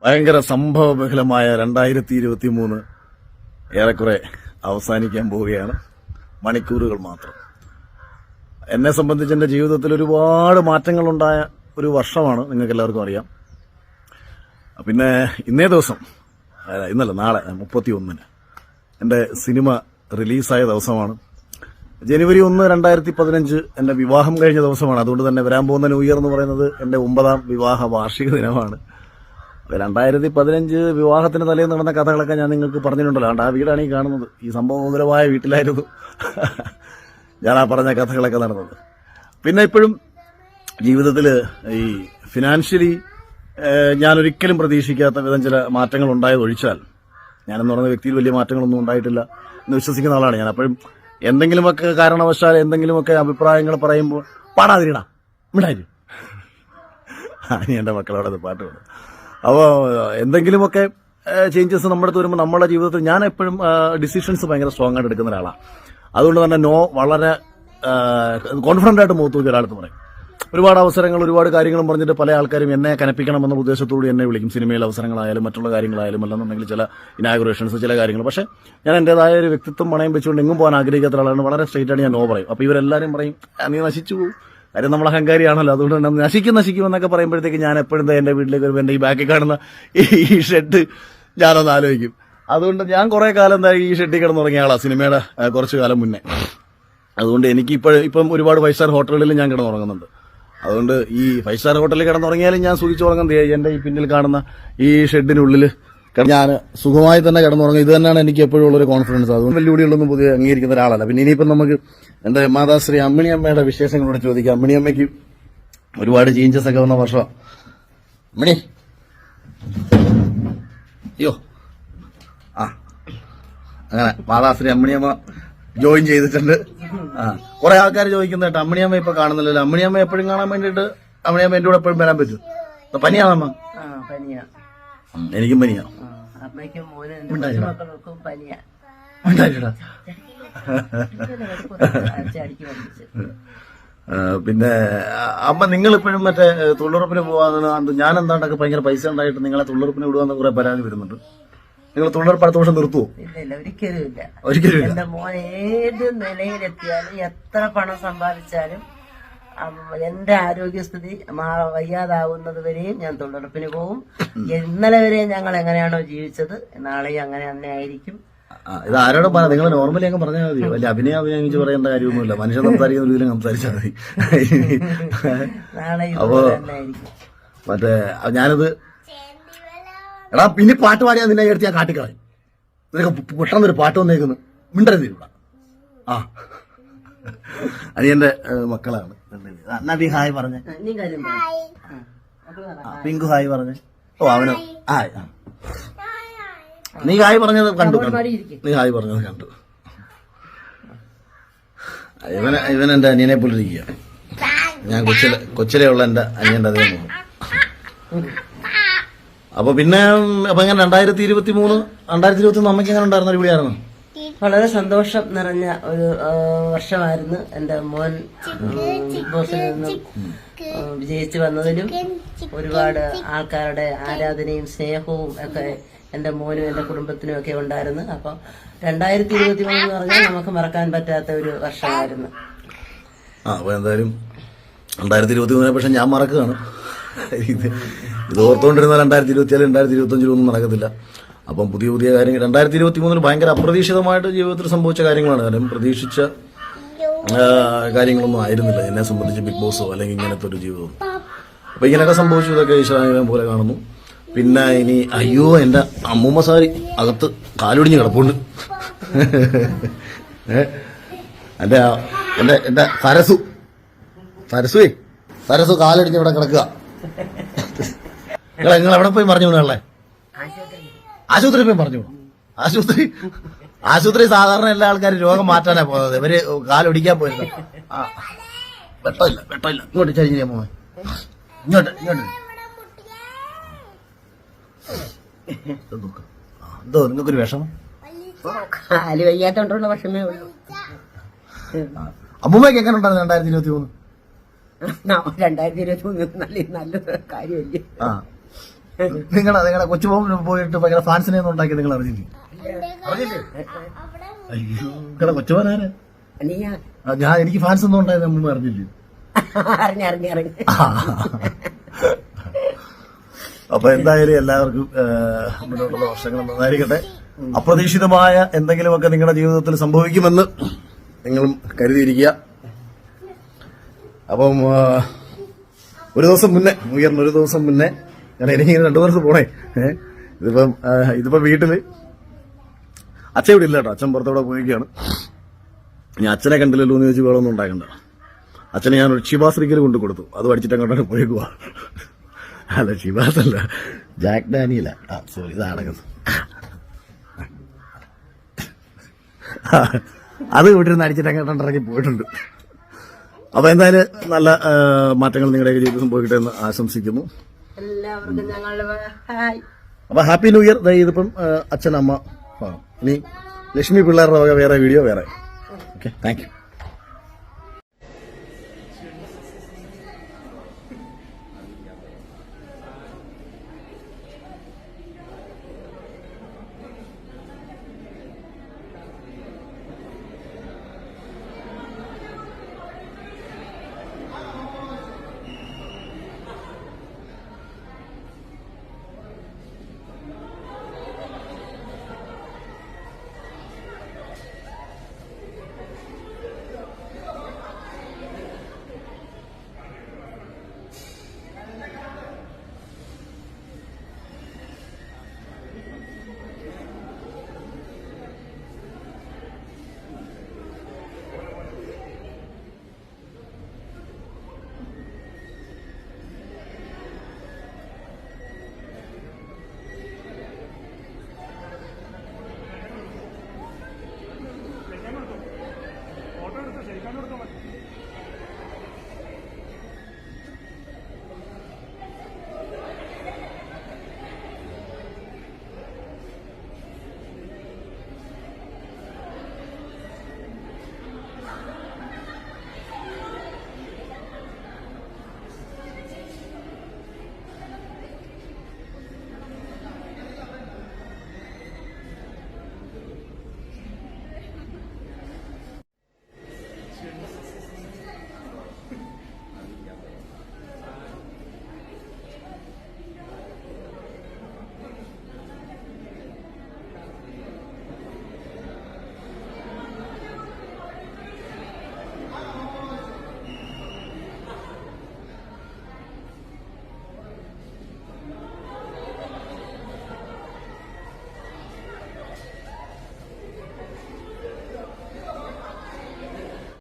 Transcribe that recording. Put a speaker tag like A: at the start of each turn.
A: ഭയങ്കര സംഭവബഹുലമായ 2023 ഏറെക്കുറെ അവസാനിക്കാൻ പോവുകയാണ്. മണിക്കൂറുകൾ മാത്രം. എന്നെ സംബന്ധിച്ച് എൻ്റെ ജീവിതത്തിൽ ഒരുപാട് മാറ്റങ്ങളുണ്ടായ ഒരു വർഷമാണ്, നിങ്ങൾക്ക് എല്ലാവർക്കും അറിയാം. പിന്നെ ഇന്നേ ദിവസം, ഇന്നല്ല നാളെ 31-ന് എൻ്റെ സിനിമ റിലീസായ ദിവസമാണ്. ജനുവരി 1, 2015 എൻ്റെ വിവാഹം കഴിഞ്ഞ ദിവസമാണ്. അതുകൊണ്ട് തന്നെ വരാൻ പോകുന്ന ന്യൂ ഇയർ എന്ന് പറയുന്നത് എൻ്റെ 9ാം വിവാഹ വാർഷിക ദിനമാണ്. 2015 വിവാഹത്തിന് തലേന്ന് നടന്ന കഥകളൊക്കെ ഞാൻ നിങ്ങൾക്ക് പറഞ്ഞിട്ടുണ്ടല്ലോ. ആ വീടാണ് ഈ കാണുന്നത്. ഈ സംഭവപരമായ വീട്ടിലായിരുന്നു ഞാൻ ആ പറഞ്ഞ കഥകളൊക്കെ നടന്നത്. പിന്നെ ഇപ്പോഴും ജീവിതത്തിൽ ഈ ഫിനാൻഷ്യലി ഞാനൊരിക്കലും പ്രതീക്ഷിക്കാത്ത വിധം ചില മാറ്റങ്ങൾ ഉണ്ടായതൊഴിച്ചാൽ, ഞാനെന്ന് പറയുന്ന വ്യക്തിയിൽ വലിയ മാറ്റങ്ങളൊന്നും ഉണ്ടായിട്ടില്ല എന്ന് വിശ്വസിക്കുന്ന ആളാണ് ഞാൻ. അപ്പോഴും എന്തെങ്കിലുമൊക്കെ കാരണവശാൽ എന്തെങ്കിലുമൊക്കെ അഭിപ്രായങ്ങൾ പറയുമ്പോൾ പാടാതിരിടാ മിണ്ടായി ഇനി എൻ്റെ മക്കളോടത് പാട്ട് പാടും. അപ്പോൾ എന്തെങ്കിലുമൊക്കെ ചേഞ്ചസ് നമ്മുടെ അടുത്ത് വരുമ്പോൾ നമ്മുടെ ജീവിതത്തിൽ ഞാൻ എപ്പോഴും ഡിസിഷൻസ് ഭയങ്കര സ്ട്രോങ് ആയിട്ട് എടുക്കുന്ന ഒരാളാണ്. അതുകൊണ്ട് തന്നെ നോ വളരെ കോൺഫിഡൻ്റ് ആയിട്ട് മുഖത്ത് നോക്കി ഒരാളെന്ന് പറയും. ഒരുപാട് അവസരങ്ങൾ, ഒരുപാട് കാര്യങ്ങളും പറഞ്ഞിട്ട് പല ആൾക്കാരും എന്നെ കനപ്പിക്കണമെന്ന ഉദ്ദേശത്തോടുകൂടി എന്നെ വിളിക്കും. സിനിമയിലെ അവസരങ്ങളായാലും മറ്റുള്ള കാര്യങ്ങളായാലും അല്ലെന്നുണ്ടെങ്കിൽ ചില ഇനാഗുറേഷൻസ്, ചില കാര്യങ്ങൾ. പക്ഷേ ഞാൻ എൻ്റെതായ ഒരു വ്യക്തിത്വം പണയം വെച്ചുകൊണ്ട് എങ്ങും പോകാൻ ആഗ്രഹിക്കാത്ത ഒരാളാണ്. വളരെ സ്ട്രെയിറ്റ് ആയിട്ട് ഞാൻ നോ പറയും. അപ്പോൾ ഇവരെല്ലാവരും പറയും നീ നശിച്ചു പോകും, കാര്യം നമ്മൾ അഹങ്കാരിയാണല്ലോ, അതുകൊണ്ട് തന്നെ നശിക്കുമെന്നൊക്കെ പറയുമ്പോഴത്തേക്ക് ഞാൻ എപ്പോഴും എൻ്റെ വീട്ടിലേക്ക് വരുമ്പോൾ എൻ്റെ ഈ ബാക്കിൽ കാണുന്ന ഈ ഷെഡ് ഞാനൊന്ന് ആലോചിക്കും. അതുകൊണ്ട് ഞാൻ കുറേ കാലം എന്താ ഈ ഷെഡിൽ കിടന്നുറങ്ങിയ ആളാണ് സിനിമയുടെ കുറച്ച് കാലം മുന്നേ. അതുകൊണ്ട് എനിക്ക് ഇപ്പം ഒരുപാട് 5 സ്റ്റാർ ഹോട്ടലുകളിൽ ഞാൻ കിടന്നുറങ്ങുന്നുണ്ട്. അതുകൊണ്ട് ഈ 5 സ്റ്റാർ ഹോട്ടലിൽ കിടന്നുറങ്ങിയാലും ഞാൻ സൂചിച്ചുറങ്ങുന്നത് എൻ്റെ ഈ പിന്നിൽ കാണുന്ന ഈ ഷെഡിനുള്ളിൽ ഞാൻ സുഖമായി തന്നെ കിടന്നുറങ്ങും. ഇത് തന്നെയാണ് എനിക്ക് എപ്പോഴും ഉള്ളൊരു കോൺഫിഡൻസ്. അതുകൊണ്ട് വെല്ലുവിളികളൊന്നും പുതിയ അംഗീകരിക്കുന്ന ഒരാളല്ല. പിന്നെ ഇനിയിപ്പം നമുക്ക് എൻ്റെ മാതാശ്രീ അമ്മിണിയമ്മയുടെ വിശേഷങ്ങളോട് ചോദിക്കാം. അമ്മിണിയമ്മയ്ക്ക് ഒരുപാട് ചേഞ്ചസ് ഒക്കെ വന്ന വർഷം. അമ്മിണി അയ്യോ അങ്ങനെ മാതാശ്രീ അമ്മിണിയമ്മ ജോയിൻ ചെയ്തിട്ടുണ്ട്. കുറെ ആൾക്കാർ ചോദിക്കുന്ന കേട്ടോ, അമ്മിണിയമ്മ ഇപ്പൊ കാണുന്നില്ലല്ലോ. അമ്മിണിയമ്മ എപ്പോഴും കാണാൻ വേണ്ടിയിട്ട് അമ്മിണിയമ്മ എന്റെ കൂടെ എപ്പോഴും വരാൻ പറ്റും. പനിയാണമ്മ? എനിക്കും പനിയാ. പിന്നെ അമ്മ നിങ്ങൾ ഇപ്പോഴും മറ്റേ തൊഴിലുറപ്പിന് പോവാന്ന് ഞാൻ എന്താണ്ടൊക്കെ ഭയങ്കര പൈസ ഉണ്ടായിട്ട് നിങ്ങളെ തൊഴിലുറപ്പിന് വിടുവാന്ന് കുറെ പരാതി വരുന്നുണ്ട്. നിങ്ങൾ തൊഴിലുറപ്പ് അടുത്ത വർഷം നിർത്തുവോ?
B: ഇല്ല, ഒരിക്കലും ഇല്ല.
A: എന്റെ
B: മോൻ ഏത് നിലയിലെത്തിയാലും എത്ര പണം സമ്പാദിച്ചാലും എന്റെ ആരോഗ്യസ്ഥിതി വയ്യാതാവുന്നത് വരെയും ഞാൻ തൊഴിലുറപ്പിന് പോകും. ഇന്നലെ വരെ ഞങ്ങൾ എങ്ങനെയാണോ ജീവിച്ചത് നാളെയും അങ്ങനെ തന്നെ ആയിരിക്കും.
A: ഇത് ആരോടും പറയാം, നിങ്ങൾ നോർമലി അങ്ങ് പറഞ്ഞാൽ മതി. വലിയ അഭിനയിച്ച് പറയേണ്ട കാര്യമൊന്നുമില്ല. മനുഷ്യൻ സംസാരിക്കുന്ന രീതിയിൽ സംസാരിച്ചാൽ മതി.
B: നാളെ
A: അപ്പോ മറ്റേ ഞാനിത് എടാ പിന്നെ പാട്ട് പാടിയാൽ നിന്നെ എടുത്ത് ഞാൻ കാട്ടിക്കളയും. നിനക്ക് പെട്ടെന്നൊരു പാട്ട് വന്നേക്കുന്നു മിണ്ടരുത്. അത് എന്റെ മക്കളാണ്. നബി ഹായ് പറഞ്ഞ, പിങ്കു ഹായ് പറഞ്ഞ. ഓ അവന് ഹായ്. നീ ഹായ് പറഞ്ഞത് കണ്ടു, നീ ഹായ് പറഞ്ഞത് കണ്ടു. ഇവൻ എന്റെ അനിയനെ പോലെ ഇരിക്കുക. ഞാൻ കൊച്ചിലെ ഉള്ള എന്റെ അനിയന്റെ അതേ മുഖം. അപ്പൊ പിന്നെ അപ്പൊ എങ്ങനെ 2023 2021 അമ്മയ്ക്ക് എങ്ങനെ ഉണ്ടായിരുന്നു? അടിപൊളിയായിരുന്നു.
B: വളരെ സന്തോഷം നിറഞ്ഞ ഒരു വർഷമായിരുന്നു. എന്റെ മോൻ ബിഗ് ബോസിൽ നിന്നും വിജയിച്ചു വന്നതിലും ഒരുപാട് ആൾക്കാരുടെ ആരാധനയും സ്നേഹവും ഒക്കെ എന്റെ മോനും എന്റെ കുടുംബത്തിനും ഒക്കെ ഉണ്ടായിരുന്നു. അപ്പൊ 2023 എന്ന് പറഞ്ഞാൽ നമുക്ക് മറക്കാൻ പറ്റാത്ത ഒരു വർഷമായിരുന്നു.
A: അപ്പൊ എന്തായാലും 2023 പക്ഷെ ഞാൻ മറക്കുകയാണ്. ഇത് ഓർത്തുകൊണ്ടിരുന്ന 2024 2025 ഒന്നും നടക്കത്തില്ല. അപ്പം പുതിയ കാര്യങ്ങൾ 2023 ഭയങ്കര അപ്രതീക്ഷിതമായിട്ട് ജീവിതത്തിൽ സംഭവിച്ച കാര്യങ്ങളാണ്. കാരണം പ്രതീക്ഷിച്ച കാര്യങ്ങളൊന്നും ആയിരുന്നില്ല എന്നെ സംബന്ധിച്ച്, ബിഗ് ബോസോ അല്ലെങ്കിൽ ഇങ്ങനത്തെ ഒരു ജീവിതം. അപ്പൊ ഇങ്ങനെയൊക്കെ സംഭവിച്ചു. ഇതൊക്കെ ഈശ്വരനെ പോലെ കാണുന്നു. പിന്നെ ഇനി അയ്യോ എന്റെ അമ്മൂമ്മ സാരി അകത്ത് കാലൊടിഞ്ഞ് കിടപ്പുണ്ട്. എന്റെ സരസു കാലടിഞ്ഞ് ഇവിടെ കിടക്കുക. നിങ്ങൾ എവിടെ പോയി പറഞ്ഞു വീണല്ലേ? ആശുപത്രി പോയി പറഞ്ഞു. ആശുപത്രി സാധാരണ എല്ലാ ആൾക്കാരും രോഗം മാറ്റാനാ പോകുന്നത്. ഇവര് കാലൊടിക്കാൻ പോയത്. വെട്ടമില്ല. ഇങ്ങോട്ട് ചരിഞ്ഞ മോൻ, ഇങ്ങോട്ട് എന്തോ നിങ്ങൾക്കൊരു വിഷമം?
B: കാല് വയ്യാത്തോണ്ടുള്ള വിഷമേ ഉള്ളൂ.
A: അമ്മൂമ്മയ്ക്ക് എങ്ങനെ ഉണ്ടായിരുന്നു 2023?
B: 2023 നല്ല കാര്യമല്ലേ.
A: നിങ്ങളുടെ കൊച്ചുമോൻ പോയിട്ട് ഭയങ്കര ഫാൻസിനെ ഒന്നും ഉണ്ടാക്കി നിങ്ങൾ അറിഞ്ഞില്ലേ? അയ്യോ, നിങ്ങളുടെ കൊച്ചുമോനാരാ? ഞാൻ എനിക്ക് ഫാൻസ് ഒന്നും ഉണ്ടായത് നമ്മൾ അറിഞ്ഞില്ലേ? അപ്പൊ എന്തായാലും എല്ലാവർക്കും മുന്നോട്ടുള്ള വർഷങ്ങൾ നന്നായിരിക്കട്ടെ. അപ്രതീക്ഷിതമായ എന്തെങ്കിലുമൊക്കെ നിങ്ങളുടെ ജീവിതത്തിൽ സംഭവിക്കുമെന്ന് നിങ്ങളും കരുതിയിരിക്കുക. അപ്പം ഒരു ദിവസം മുന്നേ, ന്യൂ ഇയറിന് ഒരു ദിവസം മുന്നേ, ഞാൻ എനിക്കിങ്ങനെ 2 ദിവസം പോണേ. ഇതിപ്പോ വീട്ടില് അച്ഛൻ ഇവിടെ ഇല്ല കേട്ടോ, അച്ഛൻ പുറത്തോടെ പോയിരിക്കുകയാണ്. ഇനി അച്ഛനെ കണ്ടില്ലല്ലോ എന്ന് ചോദിച്ച് വേളൊന്നും ഉണ്ടാക്കണ്ട. അച്ഛനെ ഞാൻ ഒരു ശിവാശ്രീക്കൽ കൊണ്ടു കൊടുത്തു, അത് പഠിച്ചിട്ട് അങ്ങോട്ട് പോയേക്കുവാ. അല്ല, ശിവാസല്ല, ജാക്ക് ഡാനിയല. സോറി, ഇതാണത്. അത് വീട്ടിൽ അടിച്ചിട്ട് അങ്ങോട്ട് ഇറങ്ങി പോയിട്ടുണ്ട്. അപ്പൊ എന്തായാലും നല്ല മാറ്റങ്ങൾ നിങ്ങളുടെ ജീവിതം പോയിട്ടെ എന്ന് ആശംസിക്കുന്നു.
B: എല്ലാവർക്കും ഞങ്ങളുടെ ഹായ്.
A: അപ്പൊ ഹാപ്പി ന്യൂ ഇയർ. ഇതിപ്പം അച്ഛൻ, അമ്മ. ഇനി ലക്ഷ്മി പിള്ളേരുടെ വേറെ വീഡിയോ വേറെ. Okay, thank you.